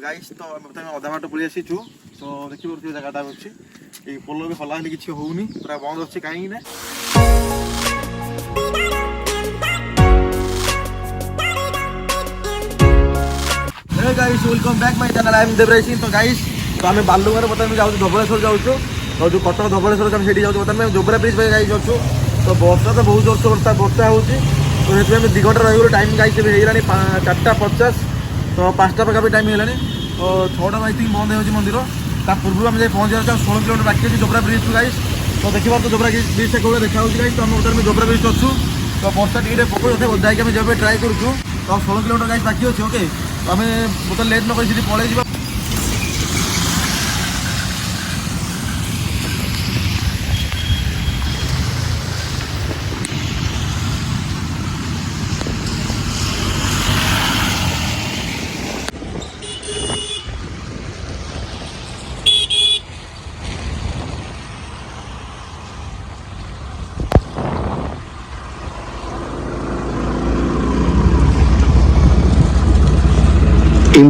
Guys तो बर्तमान अधा बाट पलि आसीचु तो देखि परथि जगहटा अछि ए पोलो भी हला हली किछि होउनी पूरा बंद अछि काहे ना hey guys welcome back my channel I am Devraj तो गाइस तो हमें बालुगार बर्तमान जाउ धबलेश्वर जाउ तो जो कटक धबलेश्वर हम सेठी जाउ बर्तमान जोबरा ब्रिज पे गाइस जाउ तो वर्षा तो बहुत जोर से वर्षा होउची तो हेतु हम 2 घंटा रहिगलो टाइम गाइस हे हेलानी 4:50 तो 5टा पाखा टाइम हेलानी तो 6टा आई थिंक बंद हो मंदिर ता पूर्व हम पहुँच जाए 16 किलोमीटर बाकी अच्छी जोबरा ब्रिज गाइस तो देखिए तो जोबरा ब्रिज से कौन देखा गाइस तो हम उधर में जोबरा ब्रिज अच्छु तो वर्षा टी पकड़ ओदा हम जब ट्राए करूँ तो 16 किलोमीटर गाइस बाकी अच्छे ओके तो आम बहुत लेट न कर पलि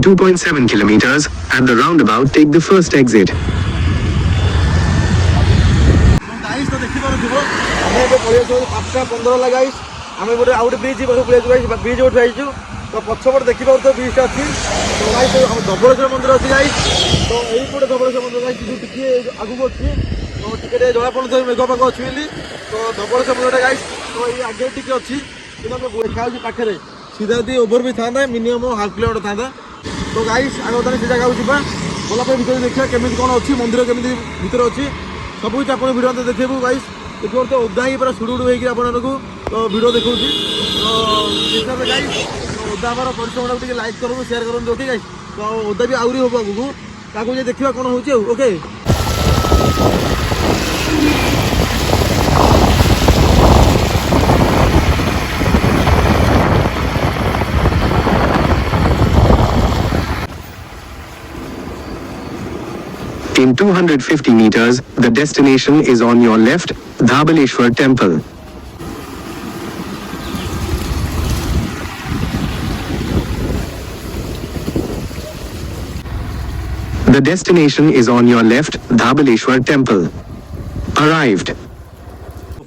2.7 kilometers, at the roundabout take the first exit. Guys तो देखि पारो दिबो हमें ए पळे जो 5:15 ला गाइस हमें गोटे आउट ब्रिज पर पळे जो गाइस ब्रिज उठ आइछु तो पछपट देखि पारो तो ब्रिज अछि तो गाइस हम धबलेश्वर मंदिर अछि गाइस तो एई पटे धबलेश्वर मंदिर गाइस जो टिके आगु अछि तो टिके जळा पड़ तो मेघ पाक अछि मिली तो धबलेश्वर मंदिर गाइस तो एई आगे टिके अछि कि हम देखा अछि पाखरे सीधा दी ओवर भी थांदा मिनिमम हाफ किलोमीटर थांदा तो गाइस आगे ताने से जगह जीवा बोला पे भितर देखिया केमिति कोन अछि मंदिर केमिति भितर अछि सब कुछ आपण वीडियो में देखिबू गाइस देखो तो ओदा ही पूरा सुडुडु होई कि आपण को तो वीडियो देखौची तो हिसाब से गाइस तो ओदा हमर परिश्रम को लाइक करू शेयर करू ओके गाइस तो ओदा भी आउरी होबा गुगु ताको जे देखिबा कोन होची okay In 250 meters, the destination is on your left, Dhabaleswar Temple. The destination is on your left, Dhabaleswar Temple. Arrived.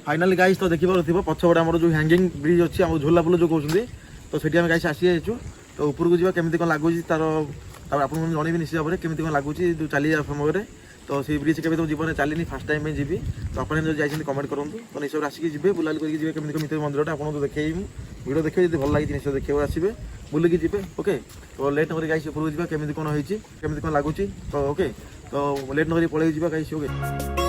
Finally guys तो देखि पारथिबो पछबडा हमर जो हैंगिंग ब्रिज अछि हम झोला पुल जो कहउछन्ती तो सेठी हम गाइस आसी जाइछु तो ऊपर को जीवा केमिति कोन लागुची तारो तब आपन जणेबी निश्चित भाव केमिति कोन लागुची जो चली समय रे तो से ब्रिज केबे तो जीवन चलिनी फर्स्ट टाइम में जीबी तो अपन जो जाइछन कमेंट करंतु तो निश्चय आसिक जीबे बुलाल करके जीबे केमिति को मित्र मंदिरटा आपन तो देखेइमु वीडियो देखियो जदी भल लागि निश्चय देखियो आसीबे बुलिकी जीबे ओके तो लेट न करी गाइस ऊपर जीबा केमिति कोन होईची केमिति कोन लागुची तो ओके तो लेट न करी पळेई जीबा गाइस ओके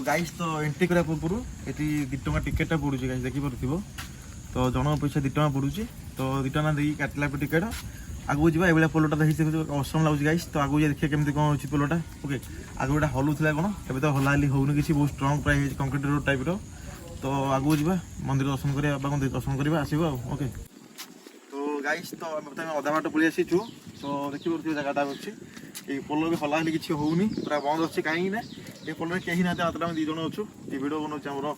गाइस तो एंट्री करा पूर्व एटी 2 टका टिकेट पड़ू गाइस देखि परथिबो तो जन पैसा 2 टका पड़ू तो 2 टका दे काटला पे टिकेट आगु जीवा एबेला पोलोटा देखि असम लागु गाइस तो आगु देखिए केमति कोन होची पोलोटा ओके आगु एटा हलुथला कोन एबे तो हलाली होउनी किसी बहुत स्ट्रांग प्राय कंक्रीट रोड टाइप रो तो आगु जीवा मंदिर दर्शन करिया बाबा मंदिर दर्शन करिवा आसीबो ओके तो गाइस तो बर्तमान अधा बाट पलि आसीचु तो देखि परथिबो जगहटा अछि ए पोलो भी हला हली किछि होउनी पूरा बंद अछि काहे ना ए पोलो केही ना मात्र हम 2 जण अछु ए वीडियो बनौछ हमरो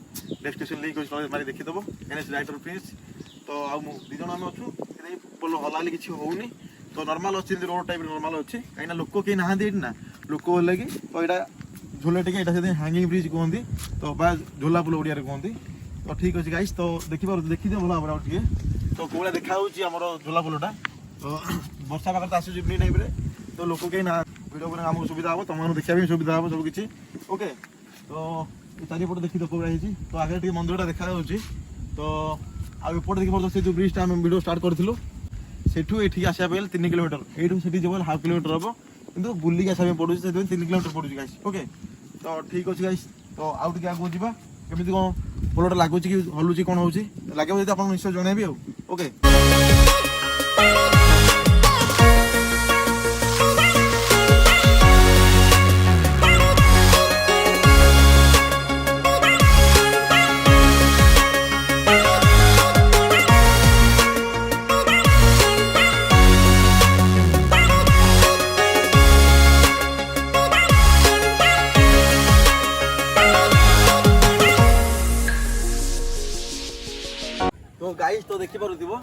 डेस्टिनेशन लिंक अछि मारी देखि दबो एनएस राइटर प्रिंस तो आ 2 जण हम अछु ए पोलो हला हली किछि होउनी तो नॉर्मल अछि रोड टाइप नॉर्मल अछि काहे ना लोक के नहा देट ना लोक लगे तो यहाँ झोला टे ये हैंगिंग ब्रिज कहते तो बा झोला पुल ओडिया कहते तो ठीक अच्छे गाइस तो देखिए देखी भल भाव टे तो कौन देखा आम झोला पुलटा तो वर्षा पाख तो आसूँ इवनिंग टाइम तो लोक कहीं ना वीडियो पर आमको सुविधा हम तुम देखा सुविधा हम सब किसी ओके तो चारिपट देखी तो कौन तो आगे मंदिरटा देखा तो आउट देखिए से जो ब्रिजटा आम वीडियो स्टार्ट करूँ सेठू ये आसा 3 किलोमीटर यू से जब हाफ किलोमीटर हम कितु बुलिक आसा पड़ू से 3 किलोमीटर पड़ू गाइस ओके तो ठीक अच्छे गाइस तो आउ टे आगे जावा केमी कौन पोलटा लगुच कि हलुची कौन हो लगे आप निश्चय जनइबी ओके तो गाइस तो देखी पारुथिबो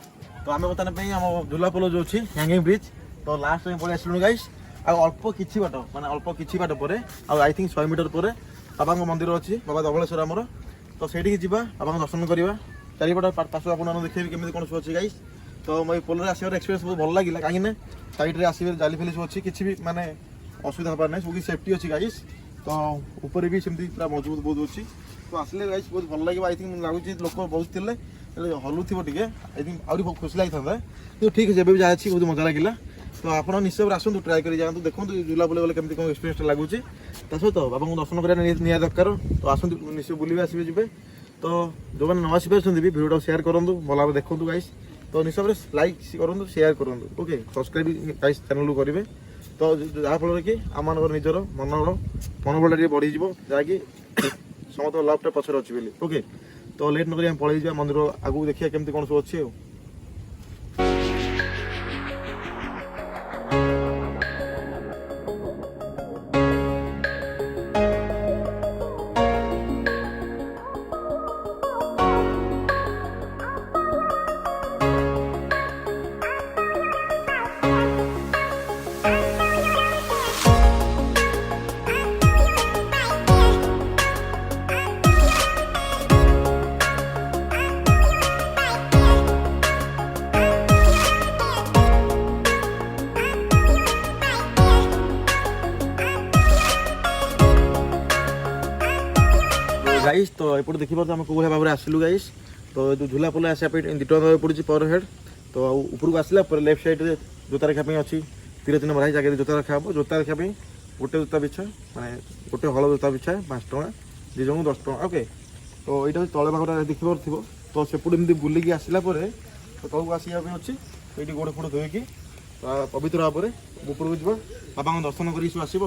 तो आमे बर्तमान पे हम झूला पोल जो अच्छी हैंगिंग ब्रिज तो लास्ट में पड़े आसलु गाइस आ अल्प किछि बाट माने अल्प किछि बाट परे आ आई थिंक 100 मीटर परे बाबा मंदिर अच्छी बाबा धबलेश्वर आमर तो सेठी जिबा बाबा दर्शन करवा चारिपट पार्श्व आपन देखिए केମିତି कोन सब अच्छी गाइस तो मैं पोल आसार एक्सपीरियंस बहुत भल लगे कहीं साइड रे आसवे जाली फेली सब अच्छी किछि भी माने असुविधा होपार नहीं सब सेफ्टी अच्छी गाइस तो ऊपर भी सेमती पूरा मजबूत बहुत अच्छी तो आसले गाइस बहुत भल लगे आई थिंक लगुच लोक बहुत थे हलुथिबो टिके आई थिंक आउरी बहुत खुशी लगी तो ठीक है जब भी जाए बहुत मजा लगे तो आप निश्चय आसतु ट्राए कर जातु देखो झूला बुले गले केमती कौन एक्सपीरियंस लगुच सहित बाबा को दर्शन करा निया दरकार तो आसतु निश्चय बुले आसबे जी तो जो मैंने न आसपार भी भिडियो शेयर करूँ भल भाव देखूँ गाइस तो निश्चय लाइक करूँ शेयर करूँ ओके सब्सक्राइब गाइस चैनल को करेंगे तो जहाँफल कि आम निजर मनोबल बढ़ी जहाँकि समस्त लभटा पचर अच्छी ओके तो लेट नक पलि मंदिर आगू देखिए केमती कौन सब अच्छे गाइस तो एपट देखी पार्थ आम कौ भाव में आसलु गाइस तो जो झूला पोल आसा दुटा दवा पड़ी पर हेड तो ऊपर आसला लेफ्ट साइड रे जोता रखा अच्छी 3 बराई जगह जोता रखा हम जोता रखा गोटे जोता पिछा माने गोटे हल जोता पिछा 5 टका 2 जन 10 टका ओके तो यहाँ तले भागटा देखी पार्थ तो सेपट एमती बुलिकी आसला तो तौक आसवाई अच्छी तो ये गोड़ फोड़ धोईकी पवित्र भाव में ऊपर को बाबा दर्शन कर आसब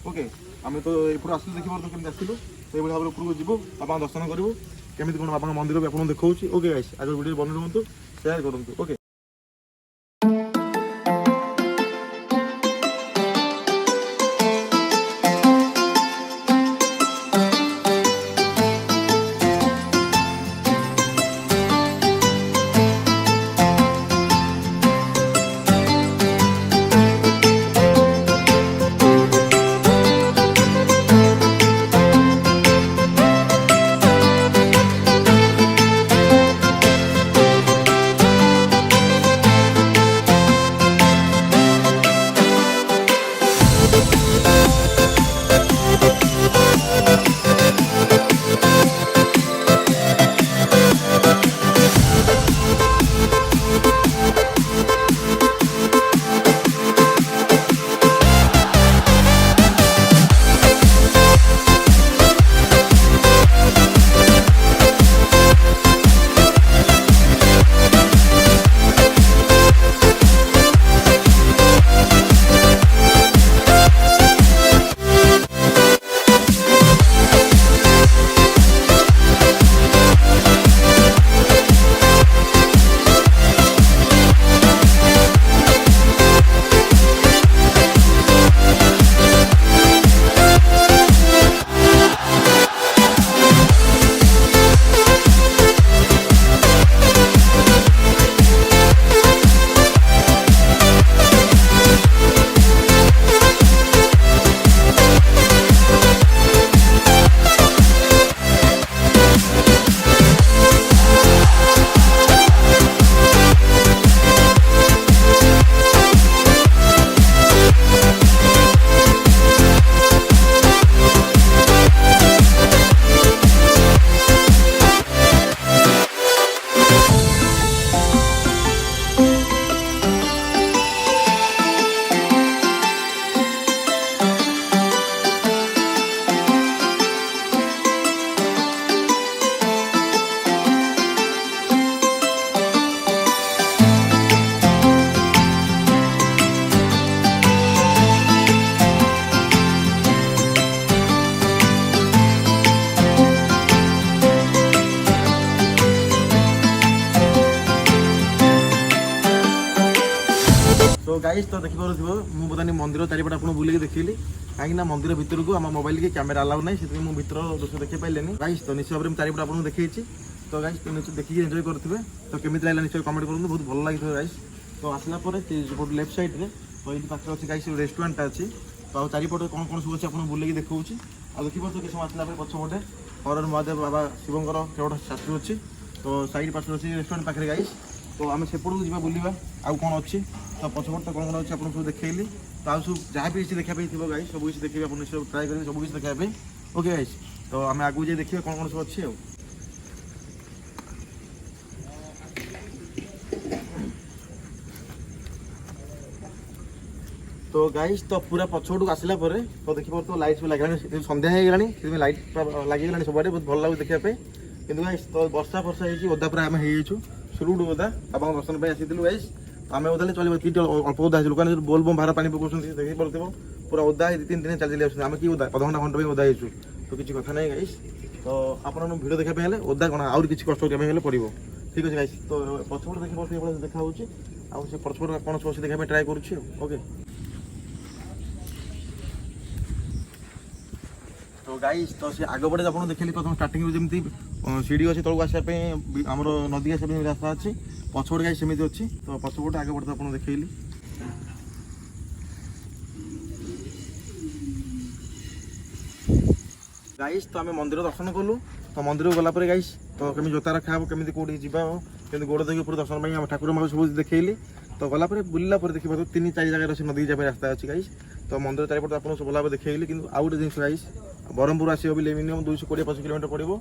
ओके आम तो एपट आसलु देखी पार्थ केमती आसलु तो भाव में ऊपर को जीव बाबा दर्शन करूँ केमी कौन बाबा मंदिर भी आपको देखा ओके गाइस आगे वीडियो बन रुहतु शेयर करूँ ओके गाइस तो देखिपारुथिबो मु बदानी मंदिर चारिपट आपन बुलिक देखिली काहेकि ना मंदिर भितर को आम मोबाइल के कैमेरा अलाउ नहीं से मु भितर दृश्य देखि पाइलेनी गाइस तो निश्चय भाବରେ चारिपट आपन देखिछि तो गाइस तो निश्चय देखि एन्जॉय करथिबे तो केमिति लागला निश्चय कमेंट करनु बहुत भल लागिथो गाइस तो आसला पर लेफ्ट साइड रे तो ये पाखे अच्छी गाइस रेस्टोरेंट अच्छी तो आ चारिपट कौन कौन सब अच्छे आपको बुलिक देखा आ देखिए तो किस आसला पछपटे हर महादेव बाबा शिवंकर गोटे स्टाच्यू अच्छी तो साइड पास अच्छी रेस्टोरेंट पाखे गाइस तो आम सेपट को जा बुलवा आउ कौन अच्छी तो पछपट तो कौन कौन अच्छे आपको सब देखली तो आउ सब जहाँ भी किसी देखा थी गाइस सब किसी देखिए आप ट्राए करेंगे सब किसी देखा ओके गाइस तो आम आगू जाए देखिए कौन कौन सब अच्छी आ तो गाइस तो पूरा पछपट को आसला तो देखिए तो लाइट सब लगे सन्ध्या हो गलानी लाइट लगी सब बहुत भल लगे देखा कि गाइस तो वर्षा फर्षा हो ओदा पूरा आम हो सुरुड ओदा आप दर्शन पर आसी गाइस आम ओदा चलो कि अल्प ओदा लोक बोल बम भार पानी पकाउन देखिए पड़ो पूरा ओदा 2-3 दिन चली आम कि ओदा अधघंटा घंटा ओदा हो तो किसी कथा नहीं गाइस तो आप भिडियो देखा ओदा कौन आउर किसी कष्ट करने पड़ो ठीक अच्छे गाइस तो पछपट देखिए देखा आउ से पछपट कौन सब देखा ट्राए करुच्छे ओके तो गाइस तो से आग पटे आप देखिए प्रथम स्टार्टिंग जमी सीढ़ी अच्छी तौक आसापी आमर नदी आसापी रास्ता अच्छी पछपट गाइस सेमती अच्छी तो पछपट आग पटे आप देखिए गाइस तो आम मंदिर दर्शन कलु तो मंदिर को गलापर गाइस तो केमी जोता रखा हम केमी कौटी जा केमी गोड़ देखिए पूरा दर्शन आम ठाकुर माँ सब देखिली तो गलापर बुलला देखिए 3-4 जगह नदी जाए रास्ता अच्छी गाइस तो मंदिर चारिपट आप सब भल देखिली कि आउ गोटे जिन गाइस ब्रह्मपुर आसो मिनिमम 220-25 किलोमीटर पड़ो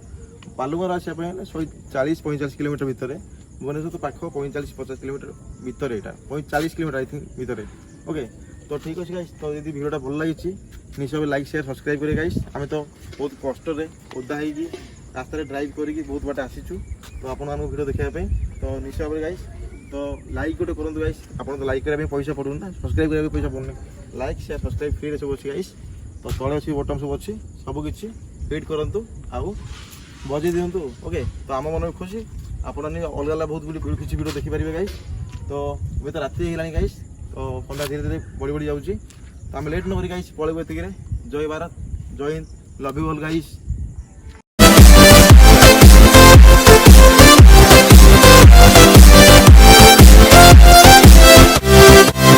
बालुगार आसापी 140-45 किलोमीटर भितर भुवनेश्वर तो पाख 45-50 किलोमीटर भितर यहाँ 40 किलोमीटर आई थिंक भितर ओके तो ठीक अच्छे गाइस तो यदि भिडियोटा भल लगी निश्चय लाइक शेयर सब्सक्राइब करें गाइस आम तो बहुत कष्ट ओदा हो रास्ता ड्राइव करके बहुत बाटे आसीचु तो आपको भिडियो देखापी तो निश्चय भाव गाइस तो लाइक गोटे करूँ गाइस आप तो लाइक करने पैसा पड़ून ना सब्सक्राइब करने पैसा पड़ूनी लाइक शेयर सब्सक्राइब फ्री सब अच्छी गाइस तो तले अच्छी बटन सब अच्छी सबकि हिट करूँ आउ बजे दिंतु ओके तो आम मन खुशी आप अलग अलग बहुत किसी भिडियो देखिपारे गाइस तो ये तो राति होगा गाइस तो सन्ध्या धीरे धीरे बढ़ी बढ़ी जाऊँगी तो आम लेट न करी गाइस पलैबू एतिक जय भारत जय Hind love you all guys.